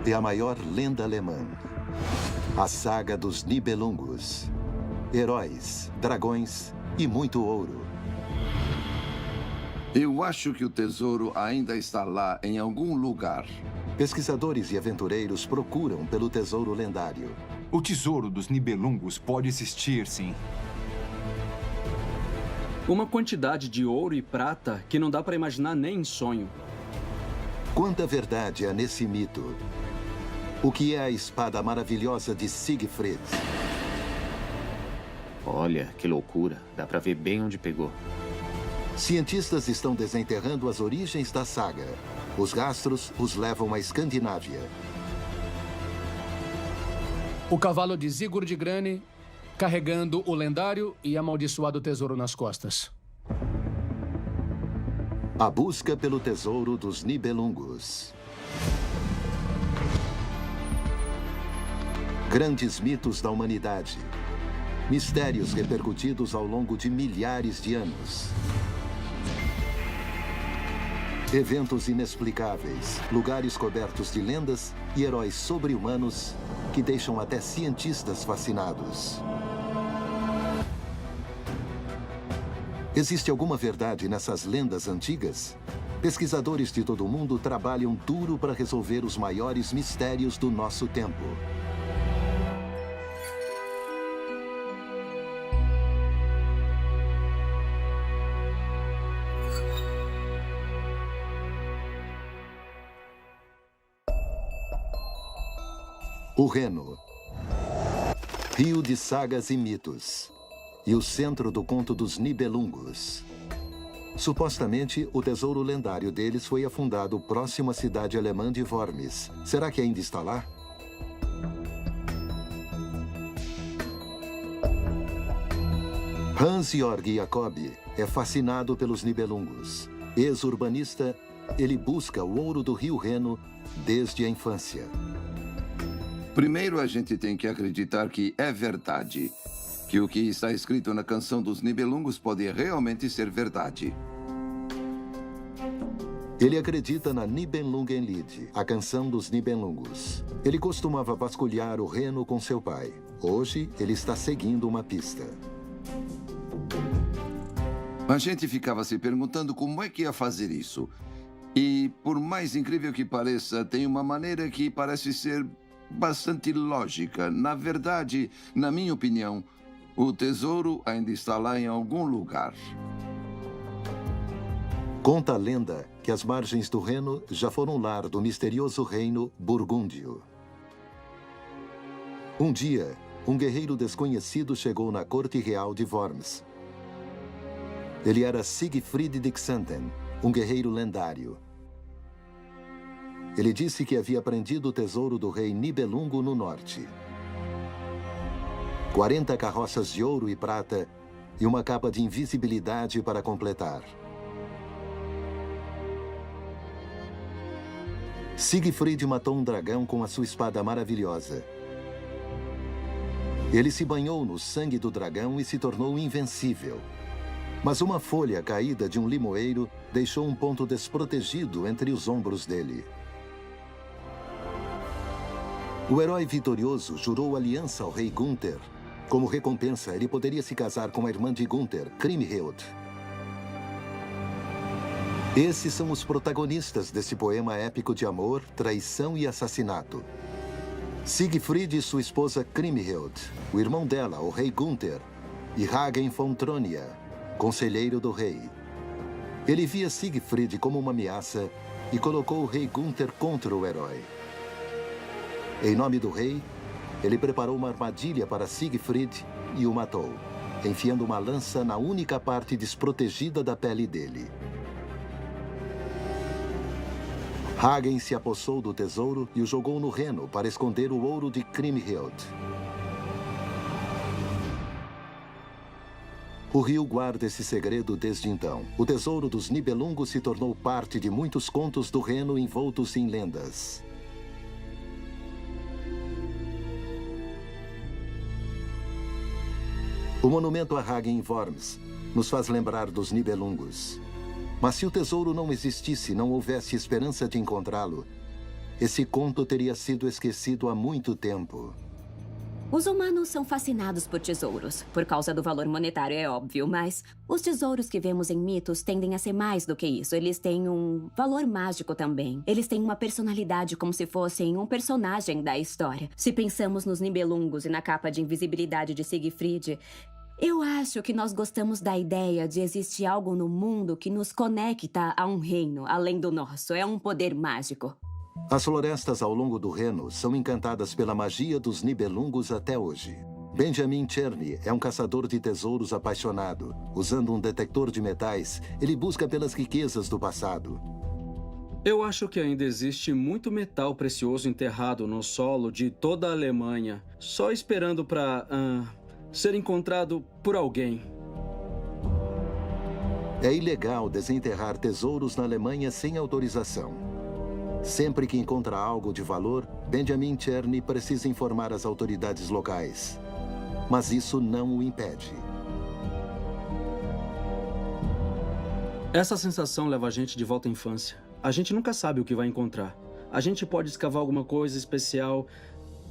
é a maior lenda alemã. A saga dos Nibelungos. Heróis, dragões e muito ouro. Eu acho que o tesouro ainda está lá em algum lugar. Pesquisadores e aventureiros procuram pelo tesouro lendário. O tesouro dos Nibelungos pode existir, sim. Uma quantidade de ouro e prata que não dá para imaginar nem em sonho. Quanta verdade há nesse mito? O que é a espada maravilhosa de Siegfried? Olha, que loucura. Dá pra ver bem onde pegou. Cientistas estão desenterrando as origens da saga. Os rastros os levam à Escandinávia. O cavalo de Sigurd Grane, carregando o lendário e amaldiçoado tesouro nas costas. A busca pelo tesouro dos Nibelungos. Grandes mitos da humanidade. Mistérios repercutidos ao longo de milhares de anos. Eventos inexplicáveis, lugares cobertos de lendas e heróis sobre-humanos que deixam até cientistas fascinados. Existe alguma verdade nessas lendas antigas? Pesquisadores de todo o mundo trabalham duro para resolver os maiores mistérios do nosso tempo. O Reno, rio de sagas e mitos, e o centro do conto dos Nibelungos. Supostamente, o tesouro lendário deles foi afundado próximo à cidade alemã de Worms. Será que ainda está lá? Hans-Jörg Jacob é fascinado pelos Nibelungos. Ex-urbanista, ele busca o ouro do rio Reno desde a infância. Primeiro, a gente tem que acreditar que é verdade. Que o que está escrito na canção dos Nibelungos pode realmente ser verdade. Ele acredita na Nibelungenlied, a canção dos Nibelungos. Ele costumava vasculhar o Reno com seu pai. Hoje, ele está seguindo uma pista. A gente ficava se perguntando como é que ia fazer isso. E, por mais incrível que pareça, tem uma maneira que parece ser bastante lógica. Na verdade, na minha opinião, o tesouro ainda está lá em algum lugar. Conta a lenda que as margens do Reno já foram lar do misterioso reino burgúndio. Um dia, um guerreiro desconhecido chegou na corte real de Worms. Ele era Siegfried de Xanten, um guerreiro lendário. Ele disse que havia aprendido o tesouro do rei Nibelungo no norte. 40 carroças de ouro e prata e uma capa de invisibilidade para completar. Siegfried matou um dragão com a sua espada maravilhosa. Ele se banhou no sangue do dragão e se tornou invencível. Mas uma folha caída de um limoeiro deixou um ponto desprotegido entre os ombros dele. O herói vitorioso jurou aliança ao rei Gunther. Como recompensa, ele poderia se casar com a irmã de Gunther, Kriemhild. Esses são os protagonistas desse poema épico de amor, traição e assassinato. Siegfried e sua esposa Kriemhild, o irmão dela, o rei Gunther, e Hagen von Tronia, conselheiro do rei. Ele via Siegfried como uma ameaça e colocou o rei Gunther contra o herói. Em nome do rei, ele preparou uma armadilha para Siegfried e o matou, enfiando uma lança na única parte desprotegida da pele dele. Hagen se apossou do tesouro e o jogou no Reno para esconder o ouro de Kriemhild. O rio guarda esse segredo desde então. O tesouro dos Nibelungos se tornou parte de muitos contos do Reno envoltos em lendas. O monumento a Hagen em Worms nos faz lembrar dos Nibelungos. Mas se o tesouro não existisse e não houvesse esperança de encontrá-lo, esse conto teria sido esquecido há muito tempo. Os humanos são fascinados por tesouros. Por causa do valor monetário, é óbvio, mas os tesouros que vemos em mitos tendem a ser mais do que isso. Eles têm um valor mágico também. Eles têm uma personalidade como se fossem um personagem da história. Se pensamos nos Nibelungos e na capa de invisibilidade de Siegfried, eu acho que nós gostamos da ideia de existir algo no mundo que nos conecta a um reino além do nosso. É um poder mágico. As florestas ao longo do Reno são encantadas pela magia dos Nibelungos até hoje. Benjamin Cherney é um caçador de tesouros apaixonado. Usando um detector de metais, ele busca pelas riquezas do passado. Eu acho que ainda existe muito metal precioso enterrado no solo de toda a Alemanha, só esperando para ser encontrado por alguém. É ilegal desenterrar tesouros na Alemanha sem autorização. Sempre que encontra algo de valor, Benjamin Cherney precisa informar as autoridades locais. Mas isso não o impede. Essa sensação leva a gente de volta à infância. A gente nunca sabe o que vai encontrar. A gente pode escavar alguma coisa especial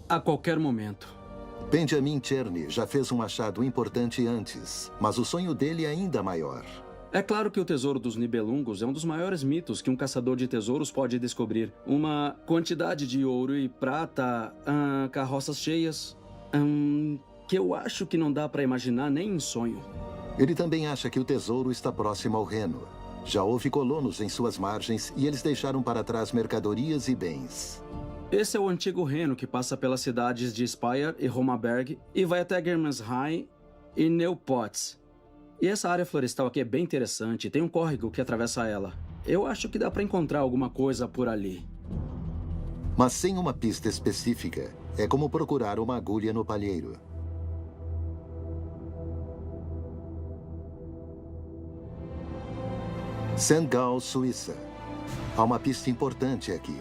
a qualquer momento. Benjamin Cherney já fez um achado importante antes, mas o sonho dele é ainda maior. É claro que o tesouro dos Nibelungos é um dos maiores mitos que um caçador de tesouros pode descobrir. Uma quantidade de ouro e prata, carroças cheias, que eu acho que não dá para imaginar nem em sonho. Ele também acha que o tesouro está próximo ao Reno. Já houve colonos em suas margens e eles deixaram para trás mercadorias e bens. Esse é o antigo Reno que passa pelas cidades de Speyer e Romaberg e vai até Germersheim e Neupotz. E essa área florestal aqui é bem interessante. Tem um córrego que atravessa ela. Eu acho que dá para encontrar alguma coisa por ali. Mas sem uma pista específica, é como procurar uma agulha no palheiro. St. Gall, Suíça. Há uma pista importante aqui.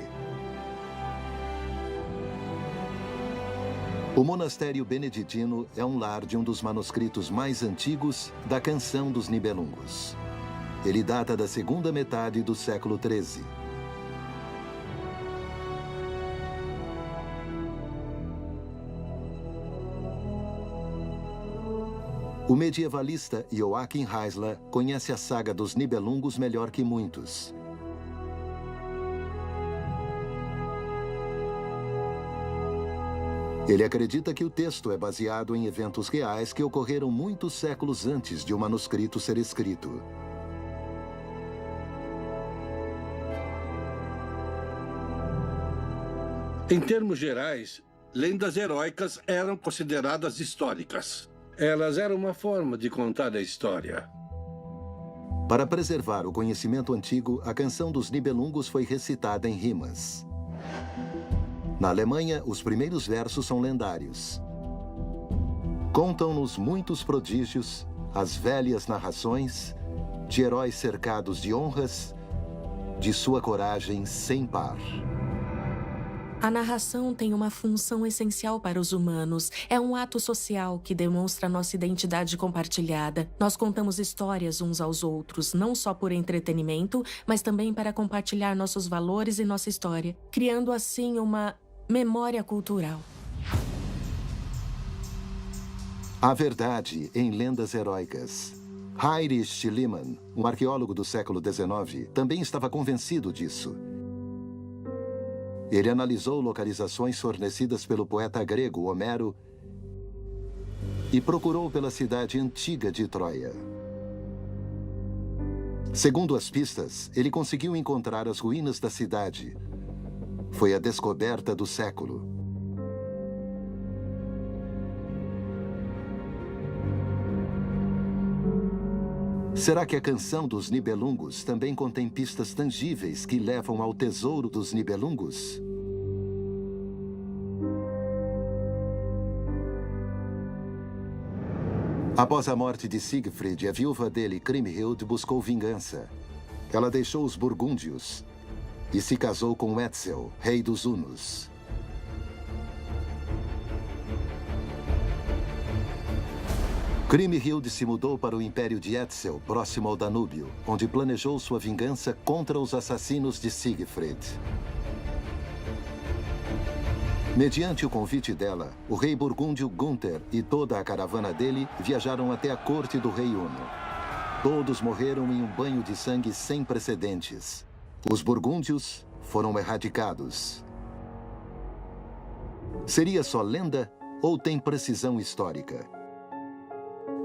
O monastério beneditino é um lar de um dos manuscritos mais antigos da Canção dos Nibelungos. Ele data da segunda metade do século XIII. O medievalista Joachim Heisler conhece a saga dos Nibelungos melhor que muitos. Ele acredita que o texto é baseado em eventos reais que ocorreram muitos séculos antes de o manuscrito ser escrito. Em termos gerais, lendas heróicas eram consideradas históricas. Elas eram uma forma de contar a história. Para preservar o conhecimento antigo, a Canção dos Nibelungos foi recitada em rimas. Na Alemanha, os primeiros versos são lendários. Contam-nos muitos prodígios, as velhas narrações, de heróis cercados de honras, de sua coragem sem par. A narração tem uma função essencial para os humanos. É um ato social que demonstra nossa identidade compartilhada. Nós contamos histórias uns aos outros, não só por entretenimento, mas também para compartilhar nossos valores e nossa história, criando assim uma memória cultural. A verdade em lendas heróicas. Heinrich Schliemann, um arqueólogo do século XIX, também estava convencido disso. Ele analisou localizações fornecidas pelo poeta grego Homero e procurou pela cidade antiga de Troia. Segundo as pistas, ele conseguiu encontrar as ruínas da cidade. Foi a descoberta do século. Será que a Canção dos Nibelungos também contém pistas tangíveis que levam ao tesouro dos Nibelungos? Após a morte de Siegfried, a viúva dele, Kriemhild, buscou vingança. Ela deixou os burgúndios e se casou com Etzel, rei dos hunos. Kriemhild se mudou para o Império de Etzel, próximo ao Danúbio, onde planejou sua vingança contra os assassinos de Siegfried. Mediante o convite dela, o rei burgúndio Gunther e toda a caravana dele viajaram até a corte do rei Huno. Todos morreram em um banho de sangue sem precedentes. Os burgúndios foram erradicados. Seria só lenda ou tem precisão histórica?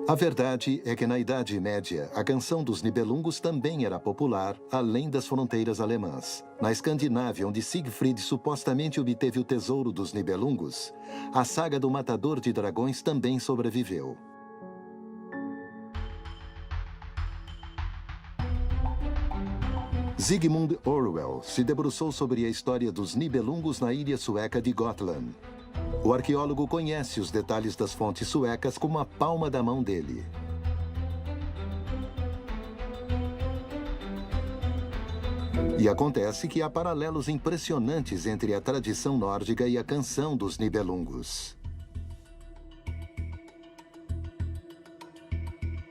A verdade é que na Idade Média, a canção dos Nibelungos também era popular, além das fronteiras alemãs. Na Escandinávia, onde Siegfried supostamente obteve o tesouro dos Nibelungos, a saga do Matador de Dragões também sobreviveu. Zygmunt Orwell se debruçou sobre a história dos Nibelungos na ilha sueca de Gotland. O arqueólogo conhece os detalhes das fontes suecas como a palma da mão dele. E acontece que há paralelos impressionantes entre a tradição nórdica e a canção dos Nibelungos.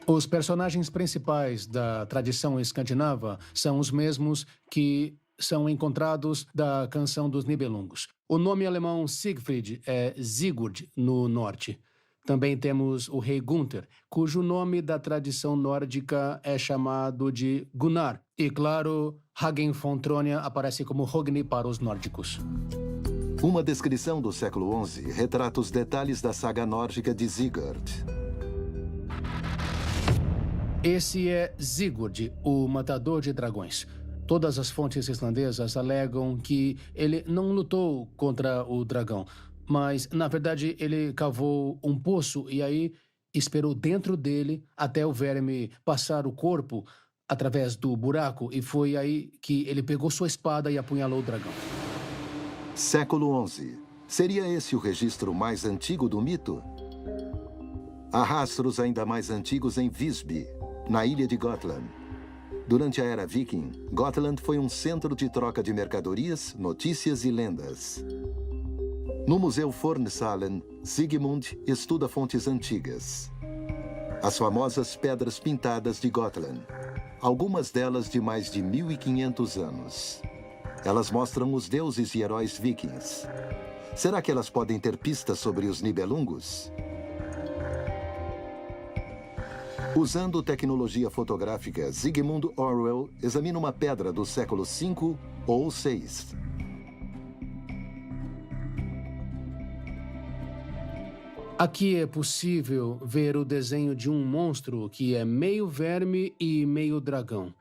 Os personagens principais da tradição escandinava são os mesmos que são encontrados da canção dos Nibelungos. O nome alemão Siegfried é Sigurd no norte. Também temos o rei Gunther, cujo nome da tradição nórdica é chamado de Gunnar. E, claro, Hagen von Tronia aparece como Hogni para os nórdicos. Uma descrição do século XI retrata os detalhes da saga nórdica de Sigurd. Esse é Sigurd, o matador de dragões. Todas as fontes islandesas alegam que ele não lutou contra o dragão, mas, na verdade, ele cavou um poço e aí esperou dentro dele até o verme passar o corpo através do buraco, e foi aí que ele pegou sua espada e apunhalou o dragão. Século XI. Seria esse o registro mais antigo do mito? Há rastros ainda mais antigos em Visby, na ilha de Gotland. Durante a era viking, Gotland foi um centro de troca de mercadorias, notícias e lendas. No Museu Fornsalen, Sigmund estuda fontes antigas. As famosas pedras pintadas de Gotland, algumas delas de mais de 1500 anos. Elas mostram os deuses e heróis vikings. Será que elas podem ter pistas sobre os Nibelungos? Usando tecnologia fotográfica, Zygmunt Orwell examina uma pedra do século V ou VI. Aqui é possível ver o desenho de um monstro que é meio verme e meio dragão.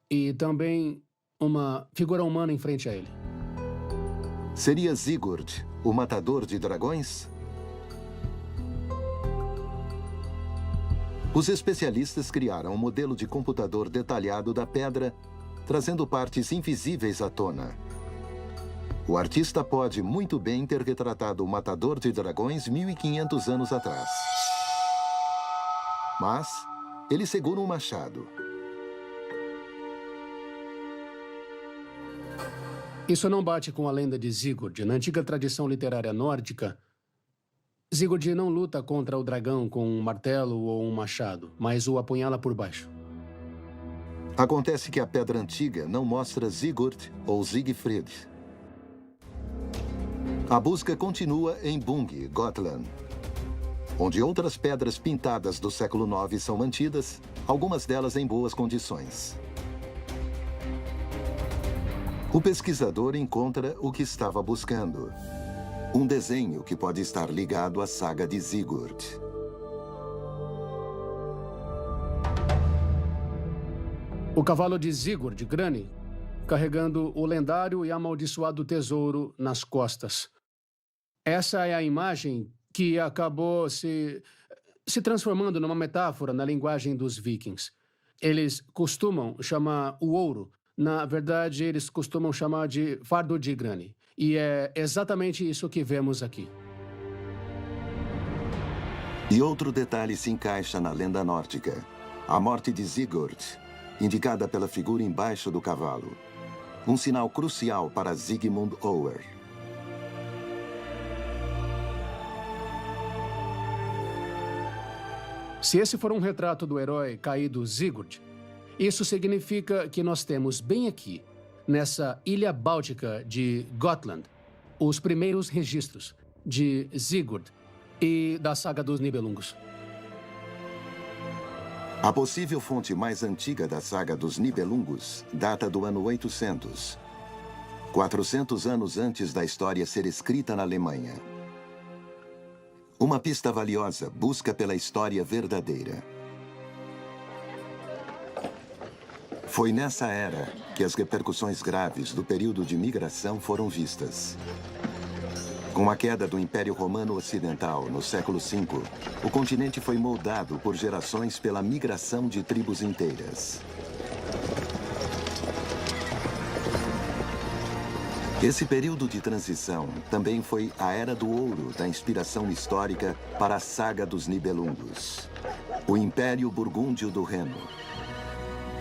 E também uma figura humana em frente a ele. Seria Sigurd, o matador de dragões? Os especialistas criaram um modelo de computador detalhado da pedra, trazendo partes invisíveis à tona. O artista pode muito bem ter retratado o matador de dragões 1500 anos atrás. Mas ele segura um machado. Isso não bate com a lenda de Sigurd. Na antiga tradição literária nórdica, Sigurd não luta contra o dragão com um martelo ou um machado, mas o apunhala por baixo. Acontece que a pedra antiga não mostra Sigurd ou Siegfried. A busca continua em Bung, Gotland, onde outras pedras pintadas do século IX são mantidas, algumas delas em boas condições. O pesquisador encontra o que estava buscando. Um desenho que pode estar ligado à saga de Sigurd. O cavalo de Sigurd, Grani, carregando o lendário e amaldiçoado tesouro nas costas. Essa é a imagem que acabou se transformando numa metáfora na linguagem dos vikings. Eles costumam chamar o ouro, na verdade, eles costumam chamar de fardo de Grani. E é exatamente isso que vemos aqui. E outro detalhe se encaixa na lenda nórdica. A morte de Sigurd, indicada pela figura embaixo do cavalo. Um sinal crucial para Zygmunt Orwell. Se esse for um retrato do herói caído Sigurd, isso significa que nós temos bem aqui, nessa ilha báltica de Gotland, os primeiros registros de Sigurd e da saga dos Nibelungos. A possível fonte mais antiga da saga dos Nibelungos data do ano 800, 400 anos antes da história ser escrita na Alemanha. Uma pista valiosa busca pela história verdadeira. Foi nessa era que as repercussões graves do período de migração foram vistas. Com a queda do Império Romano Ocidental no século V, o continente foi moldado por gerações pela migração de tribos inteiras. Esse período de transição também foi a era do ouro da inspiração histórica para a saga dos Nibelungos, o Império Burgúndio do Reno.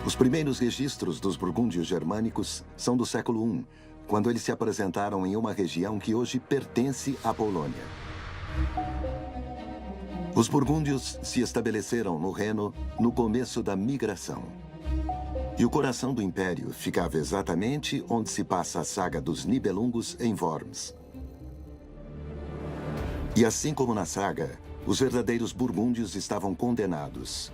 Os primeiros registros dos burgúndios germânicos são do século I, quando eles se apresentaram em uma região que hoje pertence à Polônia. Os burgúndios se estabeleceram no Reno no começo da migração. E o coração do império ficava exatamente onde se passa a saga dos Nibelungos em Worms. E assim como na saga, os verdadeiros burgúndios estavam condenados.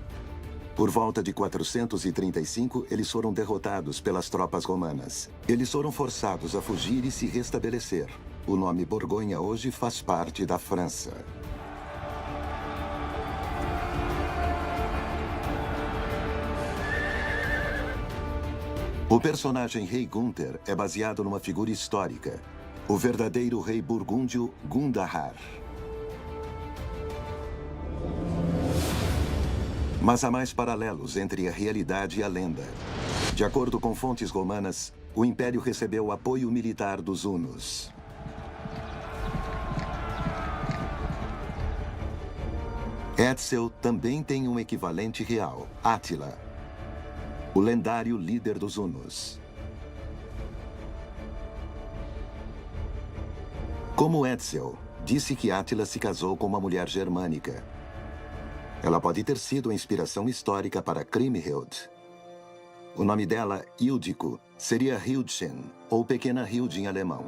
Por volta de 435, eles foram derrotados pelas tropas romanas. Eles foram forçados a fugir e se restabelecer. O nome Borgonha hoje faz parte da França. O personagem Rei Gunther é baseado numa figura histórica, o verdadeiro rei burgúndio Gundahar. Mas há mais paralelos entre a realidade e a lenda. De acordo com fontes romanas, o Império recebeu apoio militar dos hunos. Etzel também tem um equivalente real, Átila, o lendário líder dos hunos. Como Etzel, disse que Átila se casou com uma mulher germânica. Ela pode ter sido a inspiração histórica para Kriemhild. O nome dela, Ildiko, seria Hildchen, ou Pequena Hild em alemão.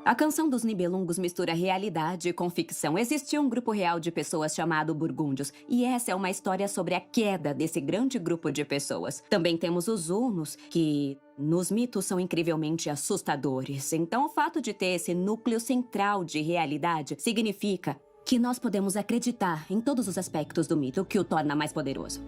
A canção dos Nibelungos mistura realidade com ficção. Existia um grupo real de pessoas chamado Burgúndios, e essa é uma história sobre a queda desse grande grupo de pessoas. Também temos os hunos, que nos mitos são incrivelmente assustadores. Então, o fato de ter esse núcleo central de realidade significa que nós podemos acreditar em todos os aspectos do mito, o que o torna mais poderoso.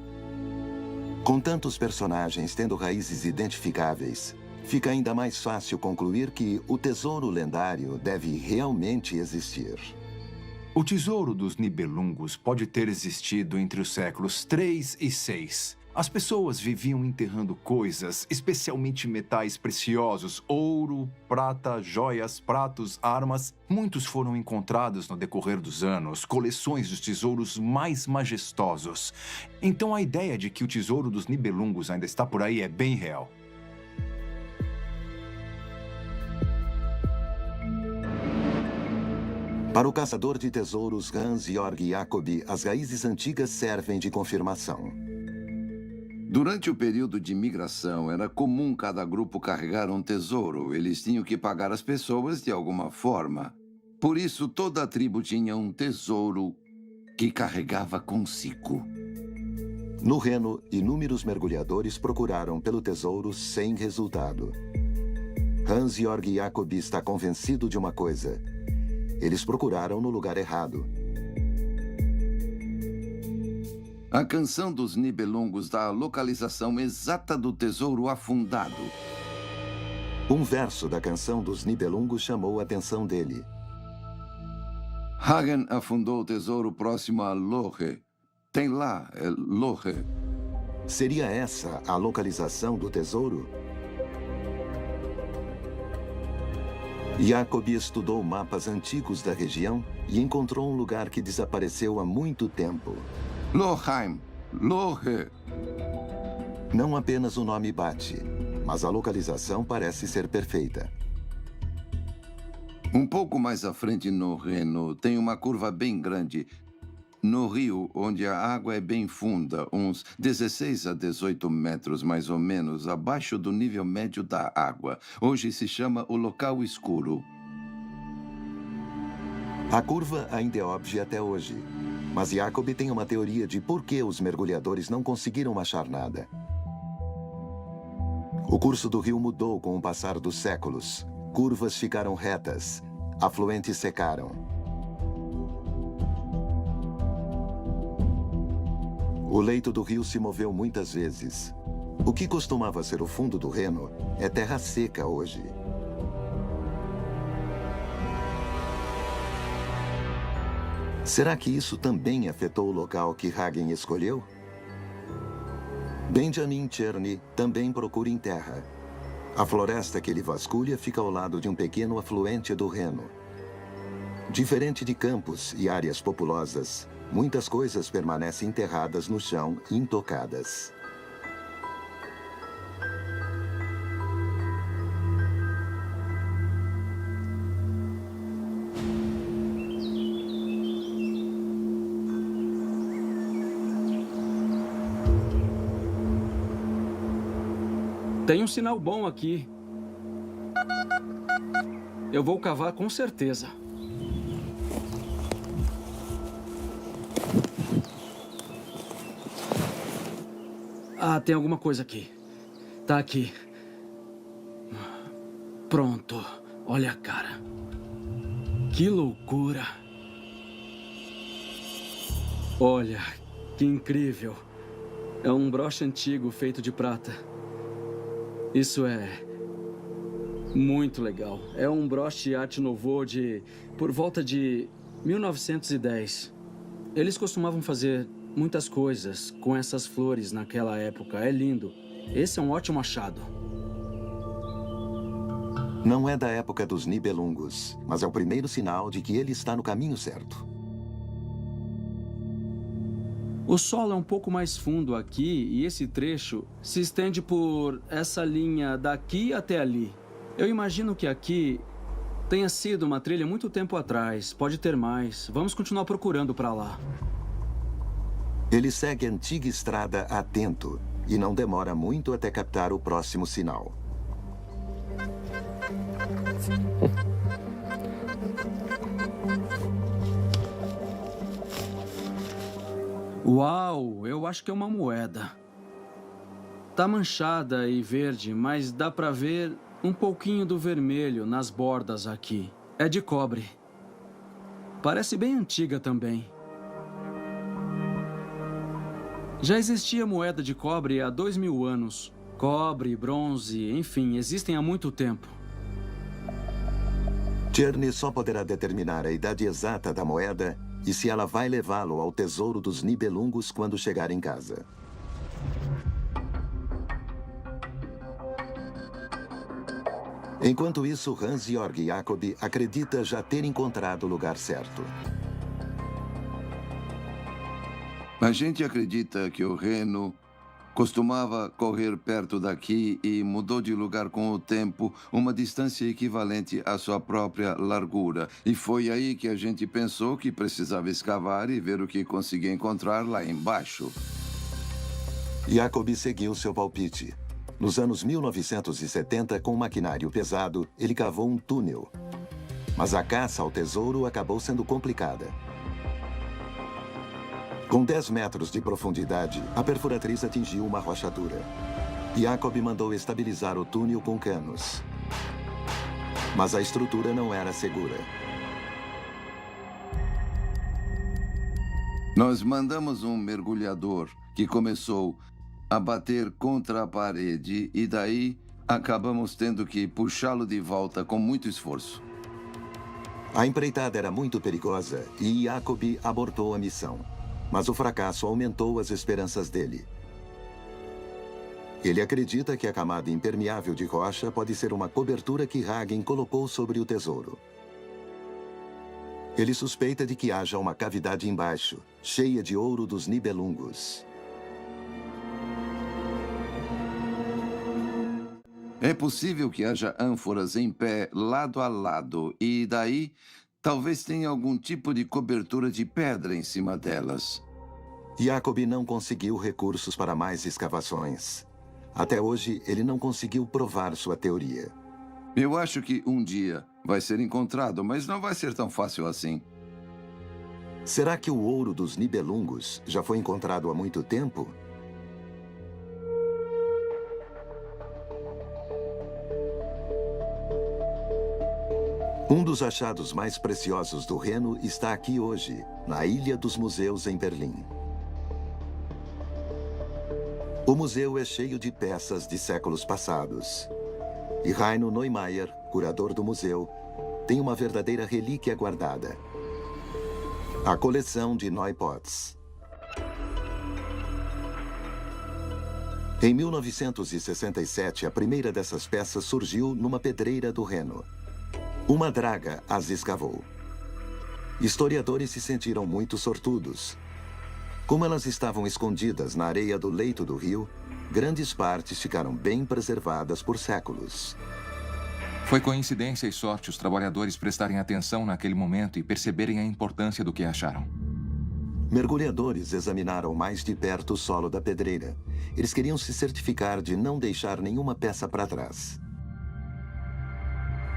Com tantos personagens tendo raízes identificáveis, fica ainda mais fácil concluir que o tesouro lendário deve realmente existir. O tesouro dos Nibelungos pode ter existido entre os séculos 3 e 6. As pessoas viviam enterrando coisas, especialmente metais preciosos, ouro, prata, joias, pratos, armas. Muitos foram encontrados no decorrer dos anos, coleções dos tesouros mais majestosos. Então a ideia de que o tesouro dos Nibelungos ainda está por aí é bem real. Para o caçador de tesouros Hans-Jörg Jacobi, as raízes antigas servem de confirmação. Durante o período de migração, era comum cada grupo carregar um tesouro. Eles tinham que pagar as pessoas de alguma forma. Por isso, toda a tribo tinha um tesouro que carregava consigo. No Reno, inúmeros mergulhadores procuraram pelo tesouro sem resultado. Hans-Jörg Jacobi está convencido de uma coisa. Eles procuraram no lugar errado. A canção dos Nibelungos dá a localização exata do tesouro afundado. Um verso da canção dos Nibelungos chamou a atenção dele. Hagen afundou o tesouro próximo a Lohe. Tem lá, Lohe. Seria essa a localização do tesouro? Jacobi estudou mapas antigos da região e encontrou um lugar que desapareceu há muito tempo. Loheim, Lohe. Não apenas o nome bate, mas a localização parece ser perfeita. Um pouco mais à frente no Reno, tem uma curva bem grande. no rio, onde a água é bem funda, uns 16 a 18 metros mais ou menos abaixo do nível médio da água. Hoje se chama o local escuro. A curva ainda é óbvia até hoje. Mas Jacob tem uma teoria de por que os mergulhadores não conseguiram achar nada. O curso do rio mudou com o passar dos séculos. Curvas ficaram retas, afluentes secaram. O leito do rio se moveu muitas vezes. O que costumava ser o fundo do Reno é terra seca hoje. Será que isso também afetou o local que Hagen escolheu? Benjamin Cherney também procura em terra. A floresta que ele vasculha fica ao lado de um pequeno afluente do Reno. Diferente de campos e áreas populosas, muitas coisas permanecem enterradas no chão, intocadas. Tem um sinal bom aqui. Eu vou cavar com certeza. Ah, tem alguma coisa aqui. Tá aqui. Pronto. Olha a cara. Que loucura. Olha, que incrível. É um broche antigo feito de prata. Isso é muito legal. É um broche Art Nouveau por volta de 1910. Eles costumavam fazer muitas coisas com essas flores naquela época. É lindo. Esse é um ótimo achado. Não é da época dos Nibelungos, mas é o primeiro sinal de que ele está no caminho certo. O solo é um pouco mais fundo aqui e esse trecho se estende por essa linha daqui até ali. Eu imagino que aqui tenha sido uma trilha muito tempo atrás. Pode ter mais. Vamos continuar procurando para lá. Ele segue a antiga estrada atento e não demora muito até captar o próximo sinal. Uau, eu acho que é uma moeda. Tá manchada e verde, mas dá pra ver um pouquinho do vermelho nas bordas aqui. É de cobre. Parece bem antiga também. Já existia moeda de cobre há 2000 anos. Cobre, bronze, enfim, existem há muito tempo. Cherney só poderá determinar a idade exata da moeda e se ela vai levá-lo ao tesouro dos Nibelungos quando chegar em casa. Enquanto isso, Hans-Georg Jacob acredita já ter encontrado o lugar certo. A gente acredita que o Reno costumava correr perto daqui e mudou de lugar com o tempo, uma distância equivalente à sua própria largura. E foi aí que a gente pensou que precisava escavar e ver o que conseguia encontrar lá embaixo. Jacob seguiu seu palpite. Nos anos 1970, com maquinário pesado, ele cavou um túnel. Mas a caça ao tesouro acabou sendo complicada. Com 10 metros de profundidade, a perfuratriz atingiu uma rocha dura. Jacob mandou estabilizar o túnel com canos. Mas a estrutura não era segura. Nós mandamos um mergulhador que começou a bater contra a parede e daí acabamos tendo que puxá-lo de volta com muito esforço. A empreitada era muito perigosa e Jacob abortou a missão. Mas o fracasso aumentou as esperanças dele. Ele acredita que a camada impermeável de rocha pode ser uma cobertura que Hagen colocou sobre o tesouro. Ele suspeita de que haja uma cavidade embaixo, cheia de ouro dos Nibelungos. É possível que haja ânforas em pé lado a lado e daí talvez tenha algum tipo de cobertura de pedra em cima delas. Jacob não conseguiu recursos para mais escavações. Até hoje, ele não conseguiu provar sua teoria. Eu acho que um dia vai ser encontrado, mas não vai ser tão fácil assim. Será que o ouro dos Nibelungos já foi encontrado há muito tempo? Um dos achados mais preciosos do Reno está aqui hoje, na Ilha dos Museus, em Berlim. O museu é cheio de peças de séculos passados. E Heino Neumayer, curador do museu, tem uma verdadeira relíquia guardada. A coleção de Neupots. Em 1967, a primeira dessas peças surgiu numa pedreira do Reno. Uma draga as escavou. Historiadores se sentiram muito sortudos. Como elas estavam escondidas na areia do leito do rio, grandes partes ficaram bem preservadas por séculos. Foi coincidência e sorte os trabalhadores prestarem atenção naquele momento e perceberem a importância do que acharam. Mergulhadores examinaram mais de perto o solo da pedreira. Eles queriam se certificar de não deixar nenhuma peça para trás.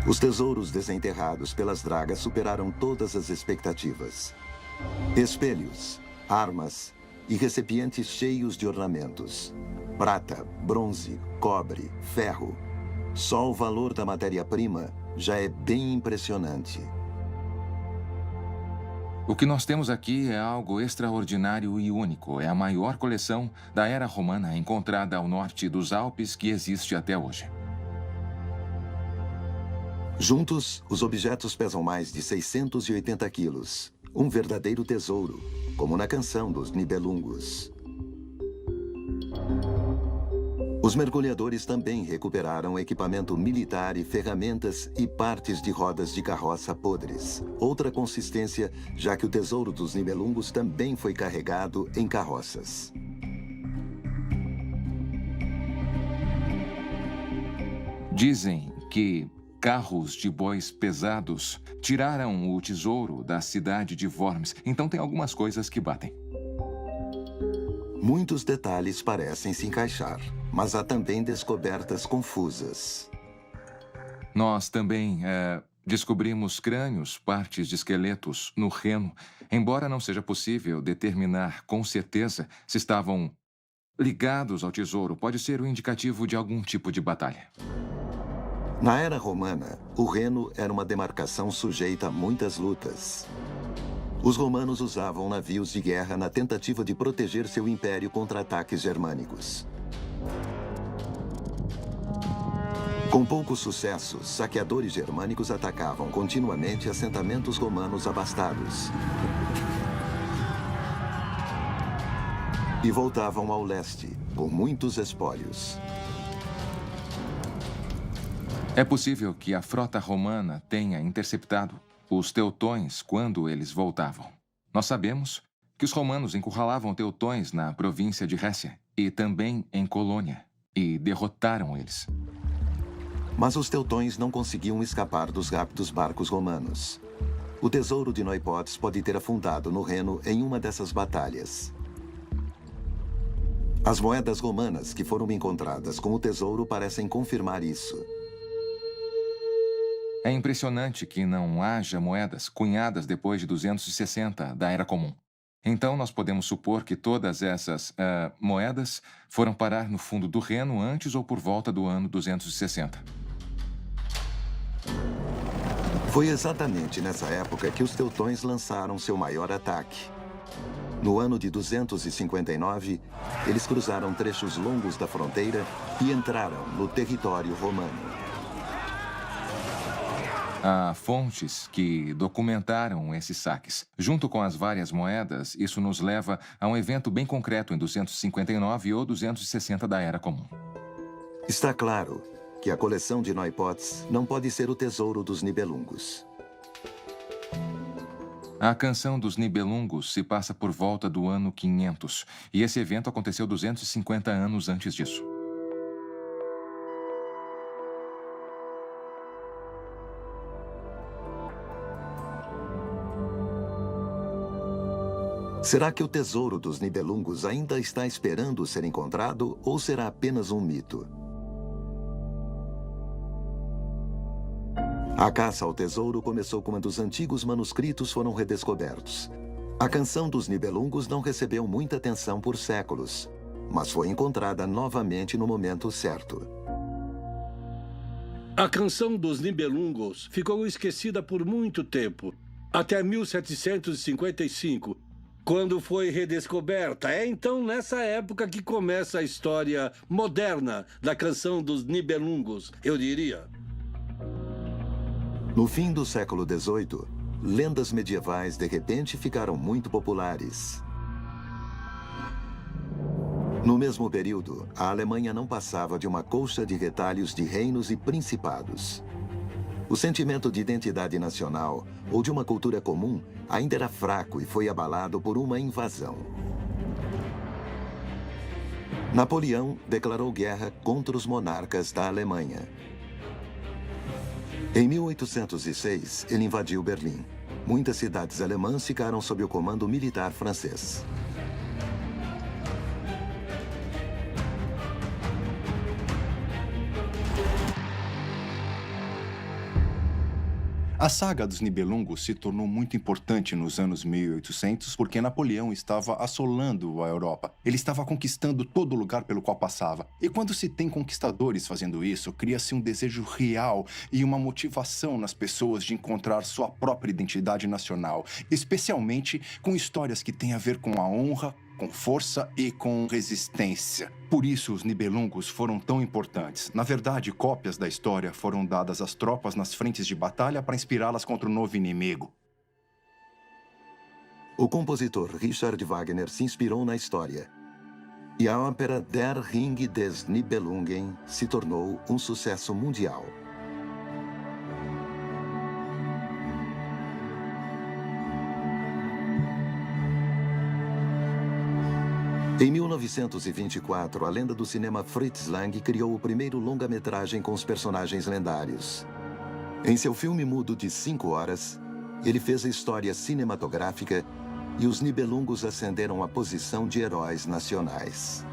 Os tesouros desenterrados pelas dragas superaram todas as expectativas. Espelhos, armas e recipientes cheios de ornamentos. Prata, bronze, cobre, ferro. Só o valor da matéria-prima já é bem impressionante. O que nós temos aqui é algo extraordinário e único. É a maior coleção da era romana encontrada ao norte dos Alpes que existe até hoje. Juntos, os objetos pesam mais de 680 quilos. Um verdadeiro tesouro, como na canção dos Nibelungos. Os mergulhadores também recuperaram equipamento militar e ferramentas e partes de rodas de carroça podres. Outra consistência, já que o tesouro dos Nibelungos também foi carregado em carroças. Dizem que carros de bois pesados tiraram o tesouro da cidade de Worms. Então tem algumas coisas que batem. Muitos detalhes parecem se encaixar, mas há também descobertas confusas. Nós também descobrimos crânios, partes de esqueletos no Reno, embora não seja possível determinar com certeza se estavam ligados ao tesouro. Pode ser um indicativo de algum tipo de batalha. Na era romana, o Reno era uma demarcação sujeita a muitas lutas. Os romanos usavam navios de guerra na tentativa de proteger seu império contra ataques germânicos. Com pouco sucesso, saqueadores germânicos atacavam continuamente assentamentos romanos abastados. E voltavam ao leste, com muitos espólios. É possível que a frota romana tenha interceptado os teutões quando eles voltavam. Nós sabemos que os romanos encurralavam teutões na província de Récia e também em Colônia, e derrotaram eles. Mas os teutões não conseguiam escapar dos rápidos barcos romanos. O tesouro de Neupots pode ter afundado no Reno em uma dessas batalhas. As moedas romanas que foram encontradas com o tesouro parecem confirmar isso. É impressionante que não haja moedas cunhadas depois de 260 da Era Comum. Então, nós podemos supor que todas essas moedas foram parar no fundo do Reno antes ou por volta do ano 260. Foi exatamente nessa época que os teutões lançaram seu maior ataque. No ano de 259, eles cruzaram trechos longos da fronteira e entraram no território romano. Há fontes que documentaram esses saques. Junto com as várias moedas, isso nos leva a um evento bem concreto em 259 ou 260 da Era Comum. Está claro que a coleção de Neupots não pode ser o tesouro dos Nibelungos. A canção dos Nibelungos se passa por volta do ano 500, e esse evento aconteceu 250 anos antes disso. Será que o tesouro dos Nibelungos ainda está esperando ser encontrado ou será apenas um mito? A caça ao tesouro começou quando os antigos manuscritos foram redescobertos. A canção dos Nibelungos não recebeu muita atenção por séculos, mas foi encontrada novamente no momento certo. A canção dos Nibelungos ficou esquecida por muito tempo, até 1755, quando foi redescoberta. É então nessa época que começa a história moderna da canção dos Nibelungos, eu diria. No fim do século XVIII, lendas medievais de repente ficaram muito populares. No mesmo período, a Alemanha não passava de uma colcha de retalhos de reinos e principados. O sentimento de identidade nacional ou de uma cultura comum ainda era fraco e foi abalado por uma invasão. Napoleão declarou guerra contra os monarcas da Alemanha. Em 1806, ele invadiu Berlim. Muitas cidades alemãs ficaram sob o comando militar francês. A saga dos Nibelungos se tornou muito importante nos anos 1800 porque Napoleão estava assolando a Europa. Ele estava conquistando todo lugar pelo qual passava. E quando se tem conquistadores fazendo isso, cria-se um desejo real e uma motivação nas pessoas de encontrar sua própria identidade nacional, especialmente com histórias que têm a ver com a honra, com força e com resistência. Por isso, os Nibelungos foram tão importantes. Na verdade, cópias da história foram dadas às tropas nas frentes de batalha para inspirá-las contra o novo inimigo. O compositor Richard Wagner se inspirou na história. E a ópera Der Ring des Nibelungen se tornou um sucesso mundial. Em 1924, a lenda do cinema Fritz Lang criou o primeiro longa-metragem com os personagens lendários. Em seu filme mudo de 5 horas, ele fez a história cinematográfica e os Nibelungos ascenderam à posição de heróis nacionais.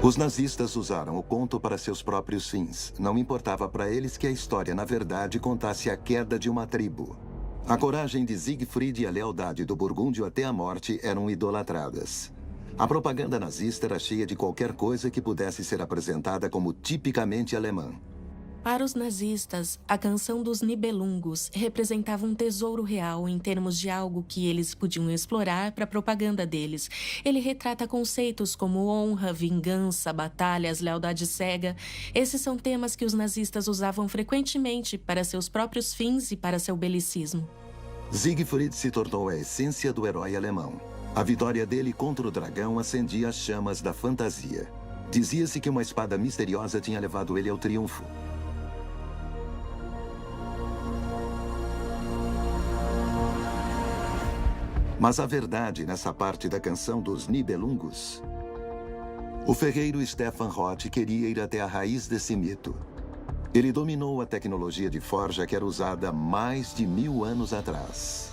Os nazistas usaram o conto para seus próprios fins. Não importava para eles que a história, na verdade, contasse a queda de uma tribo. A coragem de Siegfried e a lealdade do Burgúndio até a morte eram idolatradas. A propaganda nazista era cheia de qualquer coisa que pudesse ser apresentada como tipicamente alemã. Para os nazistas, a canção dos Nibelungos representava um tesouro real em termos de algo que eles podiam explorar para a propaganda deles. Ele retrata conceitos como honra, vingança, batalhas, lealdade cega. Esses são temas que os nazistas usavam frequentemente para seus próprios fins e para seu belicismo. Siegfried se tornou a essência do herói alemão. A vitória dele contra o dragão acendia as chamas da fantasia. Dizia-se que uma espada misteriosa tinha levado ele ao triunfo. Mas a verdade nessa parte da canção dos Nibelungos? O ferreiro Stefan Roth queria ir até a raiz desse mito. Ele dominou a tecnologia de forja que era usada mais de 1000 anos atrás.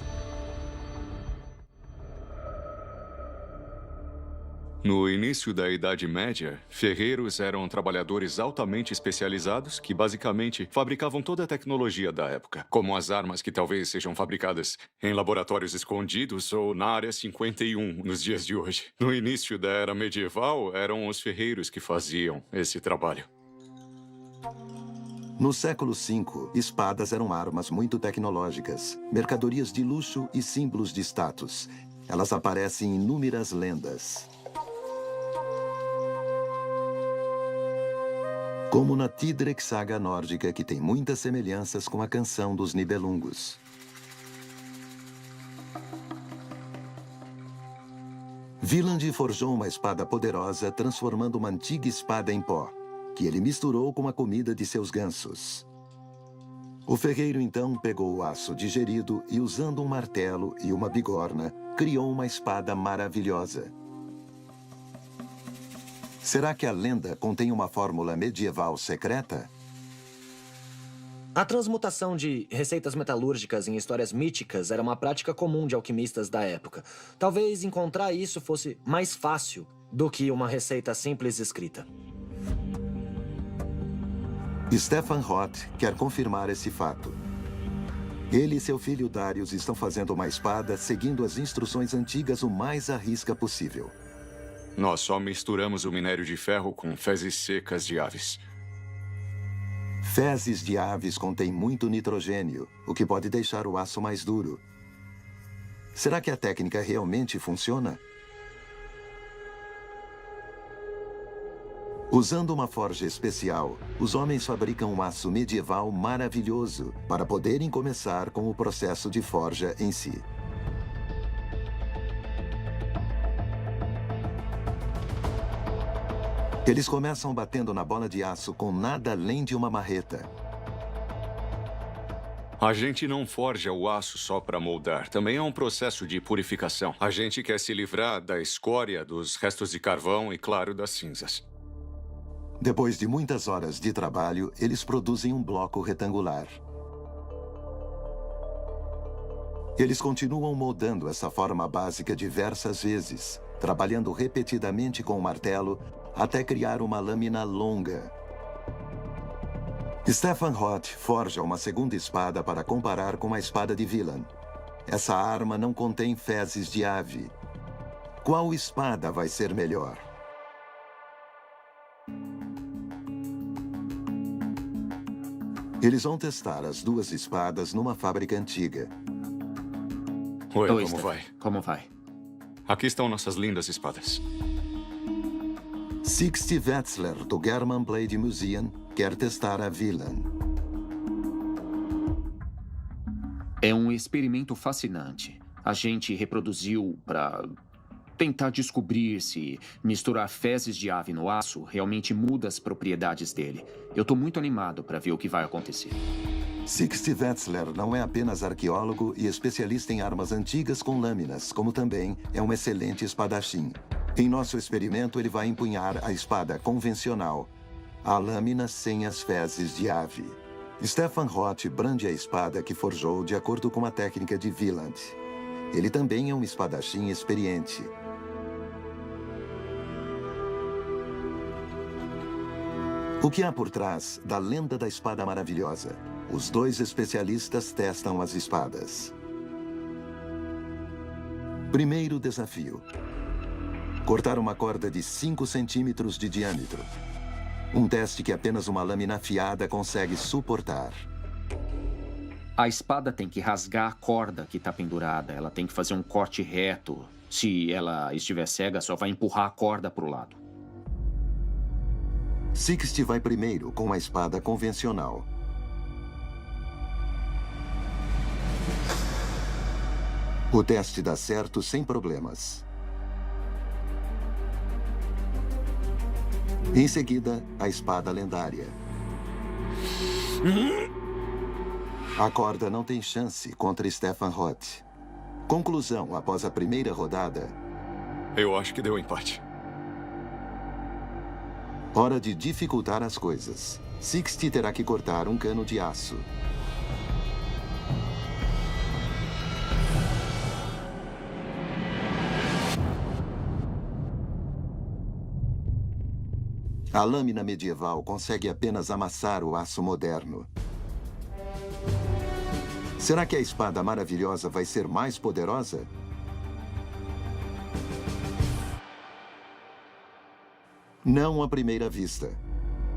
No início da Idade Média, ferreiros eram trabalhadores altamente especializados que basicamente fabricavam toda a tecnologia da época, como as armas que talvez sejam fabricadas em laboratórios escondidos ou na Área 51 nos dias de hoje. No início da Era Medieval, eram os ferreiros que faziam esse trabalho. No século V, espadas eram armas muito tecnológicas, mercadorias de luxo e símbolos de status. Elas aparecem em inúmeras lendas. Como na Tidrek Saga nórdica, que tem muitas semelhanças com a canção dos Nibelungos. Wieland forjou uma espada poderosa, transformando uma antiga espada em pó, que ele misturou com a comida de seus gansos. O ferreiro então pegou o aço digerido e, usando um martelo e uma bigorna, criou uma espada maravilhosa. Será que a lenda contém uma fórmula medieval secreta? A transmutação de receitas metalúrgicas em histórias míticas era uma prática comum de alquimistas da época. Talvez encontrar isso fosse mais fácil do que uma receita simples escrita. Stefan Roth quer confirmar esse fato. Ele e seu filho Darius estão fazendo uma espada seguindo as instruções antigas o mais à risca possível. Nós só misturamos o minério de ferro com fezes secas de aves. Fezes de aves contêm muito nitrogênio, o que pode deixar o aço mais duro. Será que a técnica realmente funciona? Usando uma forja especial, os homens fabricam um aço medieval maravilhoso para poderem começar com o processo de forja em si. Eles começam batendo na bola de aço com nada além de uma marreta. A gente não forja o aço só para moldar. Também é um processo de purificação. A gente quer se livrar da escória, dos restos de carvão e, claro, das cinzas. Depois de muitas horas de trabalho, eles produzem um bloco retangular. Eles continuam moldando essa forma básica diversas vezes, trabalhando repetidamente com o martelo até criar uma lâmina longa. Stefan Roth forja uma segunda espada para comparar com a espada de Wieland. Essa arma não contém fezes de ave. Qual espada vai ser melhor? Eles vão testar as duas espadas numa fábrica antiga. Oi, como Stefan. vai? Como vai? Aqui estão nossas lindas espadas. Sixty Wetzler, do German Blade Museum, quer testar a Wieland. É um experimento fascinante. A gente reproduziu para tentar descobrir se misturar fezes de ave no aço realmente muda as propriedades dele. Eu tô muito animado para ver o que vai acontecer. Sixty Wetzler não é apenas arqueólogo e especialista em armas antigas com lâminas, como também é um excelente espadachim. Em nosso experimento, ele vai empunhar a espada convencional, a lâmina sem as fezes de ave. Stefan Roth brande a espada que forjou de acordo com a técnica de Wieland. Ele também é um espadachim experiente. O que há por trás da lenda da espada maravilhosa? Os dois especialistas testam as espadas. Primeiro desafio: cortar uma corda de 5 centímetros de diâmetro. Um teste que apenas uma lâmina afiada consegue suportar. A espada tem que rasgar a corda que está pendurada. Ela tem que fazer um corte reto. Se ela estiver cega, só vai empurrar a corda para o lado. Sixty vai primeiro com a espada convencional. O teste dá certo sem problemas. Em seguida, a espada lendária. A corda não tem chance contra Stefan Roth. Conclusão após a primeira rodada: Eu acho que deu empate. hora de dificultar as coisas. Sixty terá que cortar um cano de aço. A lâmina medieval consegue apenas amassar o aço moderno. Será que a espada maravilhosa vai ser mais poderosa? Não à primeira vista,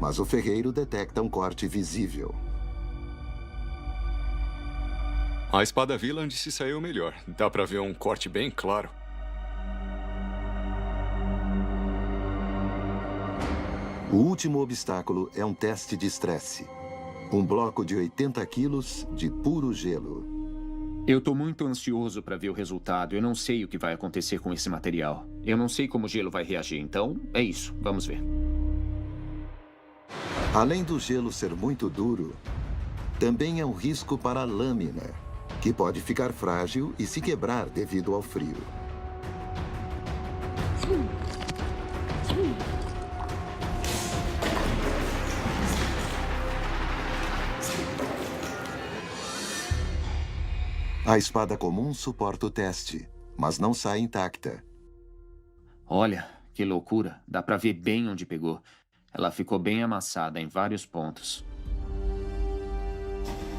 mas o ferreiro detecta um corte visível. A espada Wieland se saiu melhor. Dá pra ver um corte bem claro. O último obstáculo é um teste de estresse. Um bloco de 80 quilos de puro gelo. Eu tô muito ansioso para ver o resultado. Eu não sei o que vai acontecer com esse material. Eu não sei como o gelo vai reagir. Então, é isso. Vamos ver. Além do gelo ser muito duro, também é um risco para a lâmina, que pode ficar frágil e se quebrar devido ao frio. A espada comum suporta o teste, mas não sai intacta. Olha, que loucura. Dá pra ver bem onde pegou. Ela ficou bem amassada em vários pontos.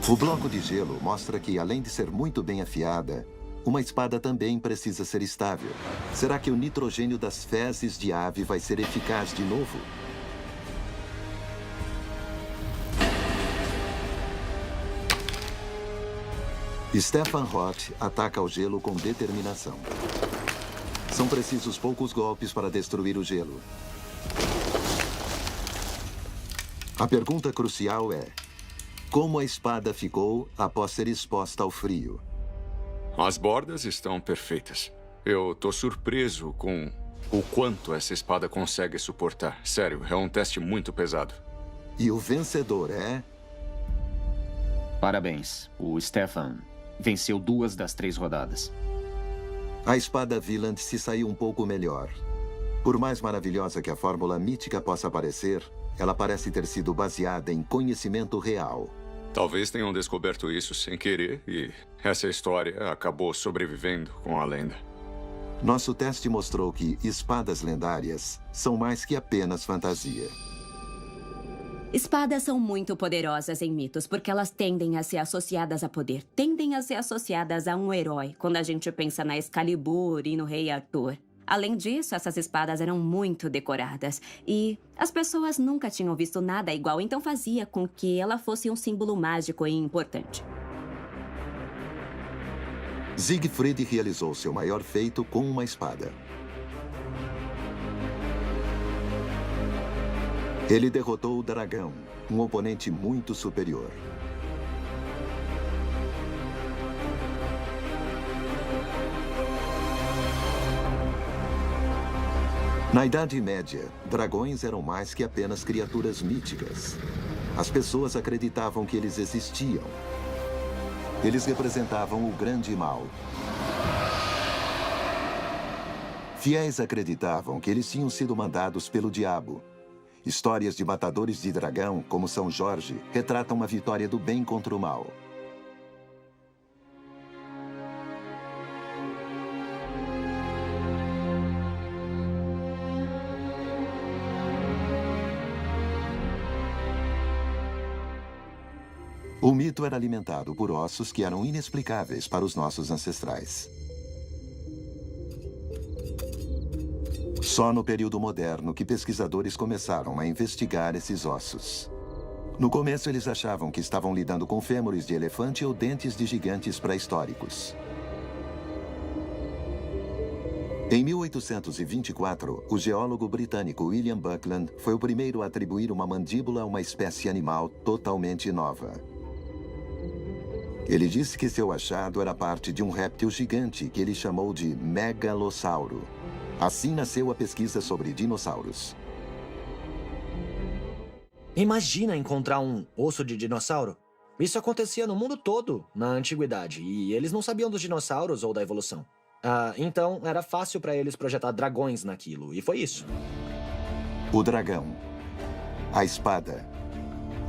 O bloco de gelo mostra que, além de ser muito bem afiada, uma espada também precisa ser estável. Será que o nitrogênio das fezes de ave vai ser eficaz de novo? Stefan Roth ataca o gelo com determinação. São precisos poucos golpes para destruir o gelo. A pergunta crucial é: como a espada ficou após ser exposta ao frio? As bordas estão perfeitas. Eu tô surpreso com o quanto essa espada consegue suportar. Sério, é um teste muito pesado. E o vencedor é... Parabéns. O Stefan venceu 2 das 3 rodadas. A espada Wieland se saiu um pouco melhor. Por mais maravilhosa que a fórmula mítica possa parecer, ela parece ter sido baseada em conhecimento real. Talvez tenham descoberto isso sem querer e essa história acabou sobrevivendo com a lenda. Nosso teste mostrou que espadas lendárias são mais que apenas fantasia. Espadas são muito poderosas em mitos, porque elas tendem a ser associadas a poder. Tendem a ser associadas a um herói, quando a gente pensa na Excalibur e no Rei Arthur. Além disso, essas espadas eram muito decoradas. E as pessoas nunca tinham visto nada igual, então fazia com que ela fosse um símbolo mágico e importante. Siegfried realizou seu maior feito com uma espada. Ele derrotou o dragão, um oponente muito superior. Na Idade Média, dragões eram mais que apenas criaturas míticas. As pessoas acreditavam que eles existiam. Eles representavam o grande mal. Fiéis acreditavam que eles tinham sido mandados pelo diabo. Histórias de matadores de dragão, como São Jorge, retratam uma vitória do bem contra o mal. O mito era alimentado por ossos que eram inexplicáveis para os nossos ancestrais. Só no período moderno que pesquisadores começaram a investigar esses ossos. No começo, eles achavam que estavam lidando com fêmures de elefante ou dentes de gigantes pré-históricos. Em 1824, o geólogo britânico William Buckland foi o primeiro a atribuir uma mandíbula a uma espécie animal totalmente nova. Ele disse que seu achado era parte de um réptil gigante que ele chamou de megalossauro. Assim nasceu a pesquisa sobre dinossauros. Imagina encontrar um osso de dinossauro. Isso acontecia no mundo todo na antiguidade, e eles não sabiam dos dinossauros ou da evolução. Então era fácil para eles projetar dragões naquilo, e foi isso. O dragão, a espada,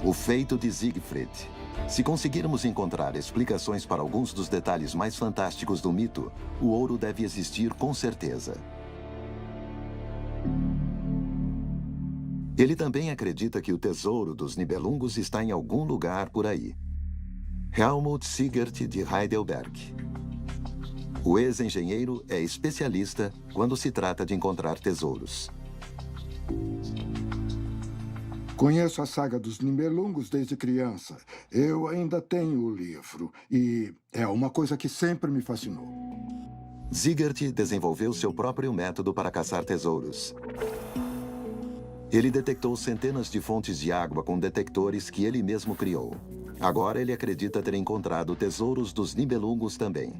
o feito de Siegfried. Se conseguirmos encontrar explicações para alguns dos detalhes mais fantásticos do mito, o ouro deve existir com certeza. Ele também acredita que o tesouro dos Nibelungos está em algum lugar por aí. Helmut Siegert de Heidelberg. O ex-engenheiro é especialista quando se trata de encontrar tesouros. Conheço a saga dos Nibelungos desde criança. Eu ainda tenho o livro e é uma coisa que sempre me fascinou. Siegert desenvolveu seu próprio método para caçar tesouros. Ele detectou centenas de fontes de água com detectores que ele mesmo criou. Agora ele acredita ter encontrado tesouros dos Nibelungos também.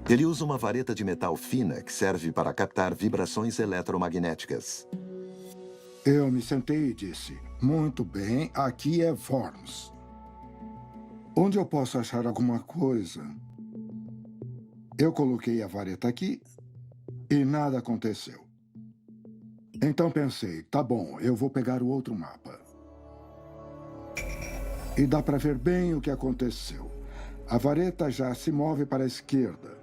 Ele usa uma vareta de metal fina que serve para captar vibrações eletromagnéticas. Eu me sentei e disse, muito bem, aqui é Worms. Onde eu posso achar alguma coisa? Eu coloquei a vareta aqui e nada aconteceu. Então pensei, tá bom, eu vou pegar o outro mapa. E dá para ver bem o que aconteceu. A vareta já se move para a esquerda.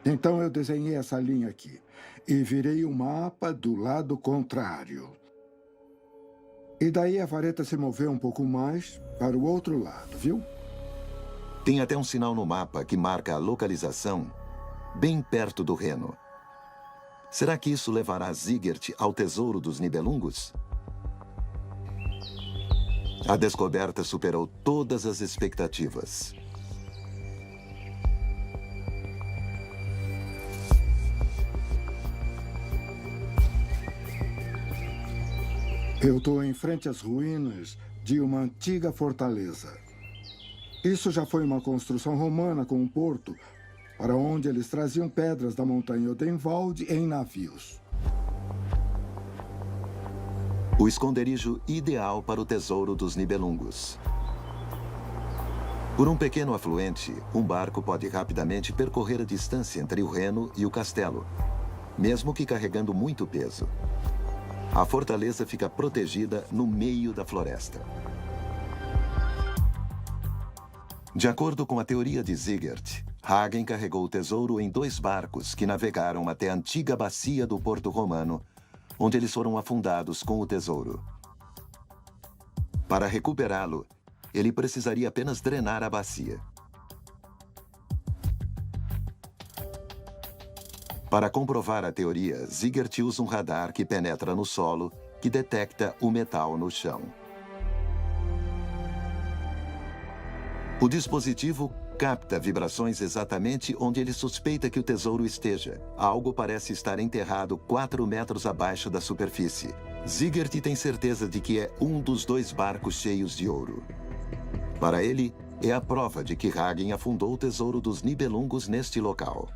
Então eu desenhei essa linha aqui e virei o mapa do lado contrário. E daí a vareta se moveu um pouco mais para o outro lado, viu? Tem até um sinal no mapa que marca a localização bem perto do Reno. Será que isso levará Sigurd ao tesouro dos Nibelungos? A descoberta superou todas as expectativas. Eu estou em frente às ruínas de uma antiga fortaleza. Isso já foi uma construção romana com um porto, para onde eles traziam pedras da montanha Odenwald em navios. O esconderijo ideal para o tesouro dos Nibelungos. Por um pequeno afluente, um barco pode rapidamente percorrer a distância entre o Reno e o castelo, mesmo que carregando muito peso. A fortaleza fica protegida no meio da floresta. De acordo com a teoria de Sigurd, Hagen carregou o tesouro em 2 barcos que navegaram até a antiga bacia do Porto Romano, onde eles foram afundados com o tesouro. Para recuperá-lo, ele precisaria apenas drenar a bacia. Para comprovar a teoria, Sigurd usa um radar que penetra no solo, que detecta o metal no chão. O dispositivo capta vibrações exatamente onde ele suspeita que o tesouro esteja. Algo parece estar enterrado 4 metros abaixo da superfície. Sigurd tem certeza de que é um dos 2 barcos cheios de ouro. Para ele, é a prova de que Hagen afundou o tesouro dos Nibelungos neste local.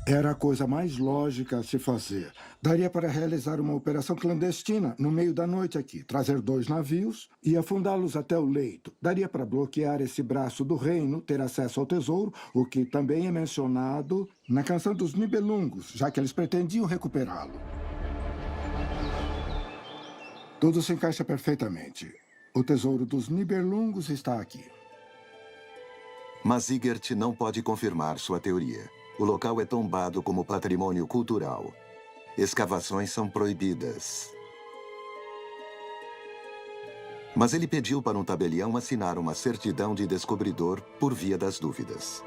Era a coisa mais lógica a se fazer. Daria para realizar uma operação clandestina no meio da noite aqui, trazer 2 navios e afundá-los até o leito. Daria para bloquear esse braço do reino, ter acesso ao tesouro, o que também é mencionado na canção dos Nibelungos, já que eles pretendiam recuperá-lo. Tudo se encaixa perfeitamente. O tesouro dos Nibelungos está aqui. Mas Sigurd não pode confirmar sua teoria. O local é tombado como patrimônio cultural. Escavações são proibidas. Mas ele pediu para um tabelião assinar uma certidão de descobridor por via das dúvidas.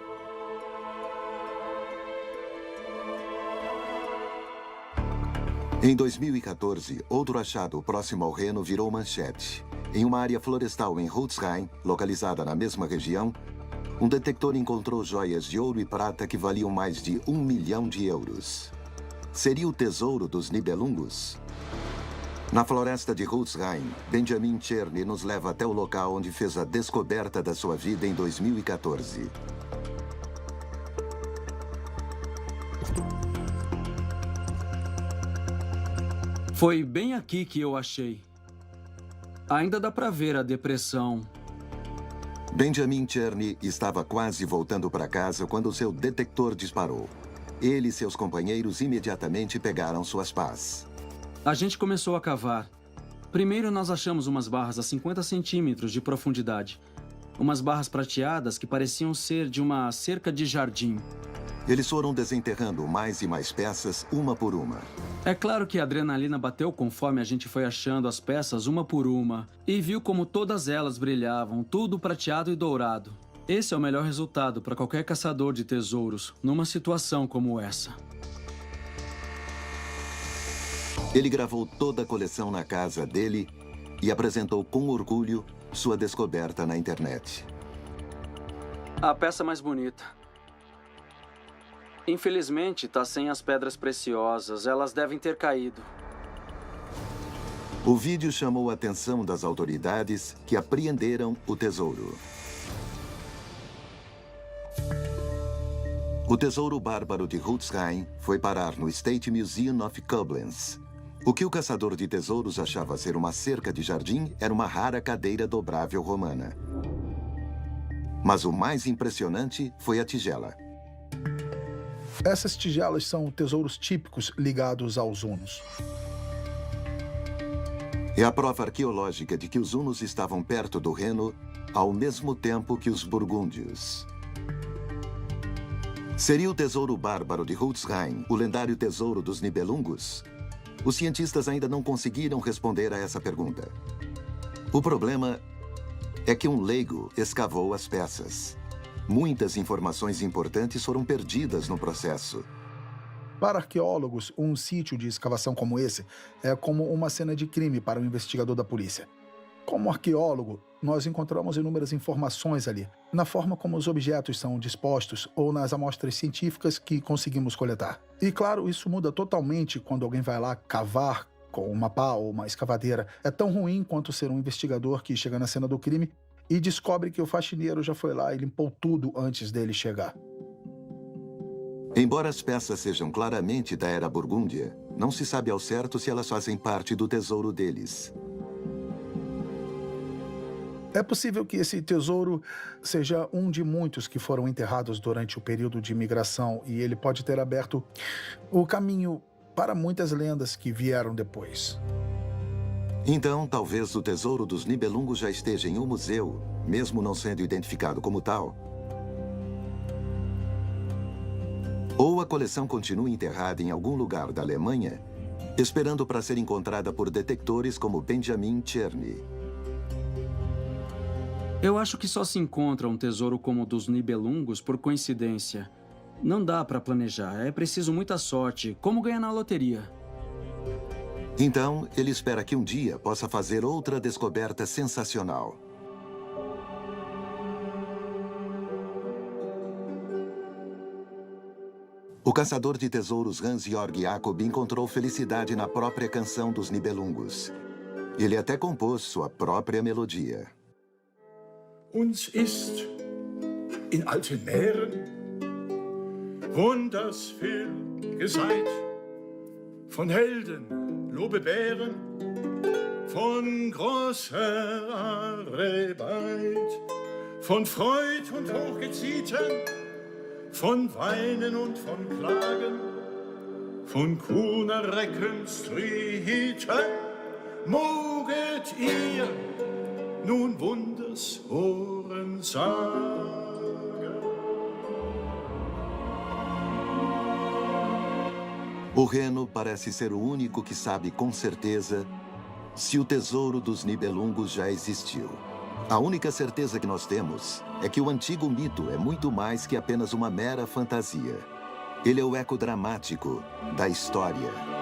Em 2014, outro achado próximo ao Reno virou manchete. Em uma área florestal em Holzheim, localizada na mesma região, um detector encontrou joias de ouro e prata que valiam mais de 1 milhão de euros. Seria o tesouro dos Nibelungos? Na floresta de Holzheim, Benjamin Czerny nos leva até o local onde fez a descoberta da sua vida em 2014. Foi bem aqui que eu achei. Ainda dá pra ver a depressão. Benjamin Czerny estava quase voltando para casa quando seu detector disparou. Ele e seus companheiros imediatamente pegaram suas pás. A gente começou a cavar. Primeiro nós achamos umas barras a 50 centímetros de profundidade. Umas barras prateadas que pareciam ser de uma cerca de jardim. Eles foram desenterrando mais e mais peças, uma por uma. É claro que a adrenalina bateu conforme a gente foi achando as peças uma por uma e viu como todas elas brilhavam, tudo prateado e dourado. Esse é o melhor resultado para qualquer caçador de tesouros, numa situação como essa. Ele gravou toda a coleção na casa dele e apresentou com orgulho sua descoberta na internet. A peça mais bonita. Infelizmente, está sem as pedras preciosas. Elas devem ter caído. O vídeo chamou a atenção das autoridades que apreenderam o tesouro. O tesouro bárbaro de Holzheim foi parar no State Museum of Koblenz. O que o caçador de tesouros achava ser uma cerca de jardim era uma rara cadeira dobrável romana. Mas o mais impressionante foi a tigela. Essas tigelas são tesouros típicos ligados aos hunos. É a prova arqueológica de que os hunos estavam perto do Reno ao mesmo tempo que os burgúndios. Seria o tesouro bárbaro de Huldsheim o lendário tesouro dos Nibelungos? Os cientistas ainda não conseguiram responder a essa pergunta. O problema é que um leigo escavou as peças. Muitas informações importantes foram perdidas no processo. Para arqueólogos, um sítio de escavação como esse é como uma cena de crime para o investigador da polícia. Como arqueólogo, nós encontramos inúmeras informações ali, na forma como os objetos são dispostos ou nas amostras científicas que conseguimos coletar. E claro, isso muda totalmente quando alguém vai lá cavar com uma pá ou uma escavadeira. É tão ruim quanto ser um investigador que chega na cena do crime e descobre que o faxineiro já foi lá e limpou tudo antes dele chegar. Embora as peças sejam claramente da Era Burgúndia, não se sabe ao certo se elas fazem parte do tesouro deles. É possível que esse tesouro seja um de muitos que foram enterrados durante o período de migração e ele pode ter aberto o caminho para muitas lendas que vieram depois. Então, talvez o tesouro dos Nibelungos já esteja em um museu, mesmo não sendo identificado como tal. Ou a coleção continua enterrada em algum lugar da Alemanha, esperando para ser encontrada por detectores como Benjamin Czerny. Eu acho que só se encontra um tesouro como o dos Nibelungos por coincidência. Não dá para planejar, é preciso muita sorte, como ganhar na loteria. Então, ele espera que um dia possa fazer outra descoberta sensacional. O caçador de tesouros Hans-Jörg Jacob encontrou felicidade na própria canção dos Nibelungos. Ele até compôs sua própria melodia. Uns ist in alten Meeren wunders viel geseit, von Helden, Lobebären, von großer Arbeit, von Freud und Hochgezieten, von Weinen und von Klagen, von kühner Reckenstrieten, moget ihr nun Wunders Ohren sagen. O Reno parece ser o único que sabe com certeza se o tesouro dos Nibelungos já existiu. A única certeza que nós temos é que o antigo mito é muito mais que apenas uma mera fantasia. Ele é o eco dramático da história.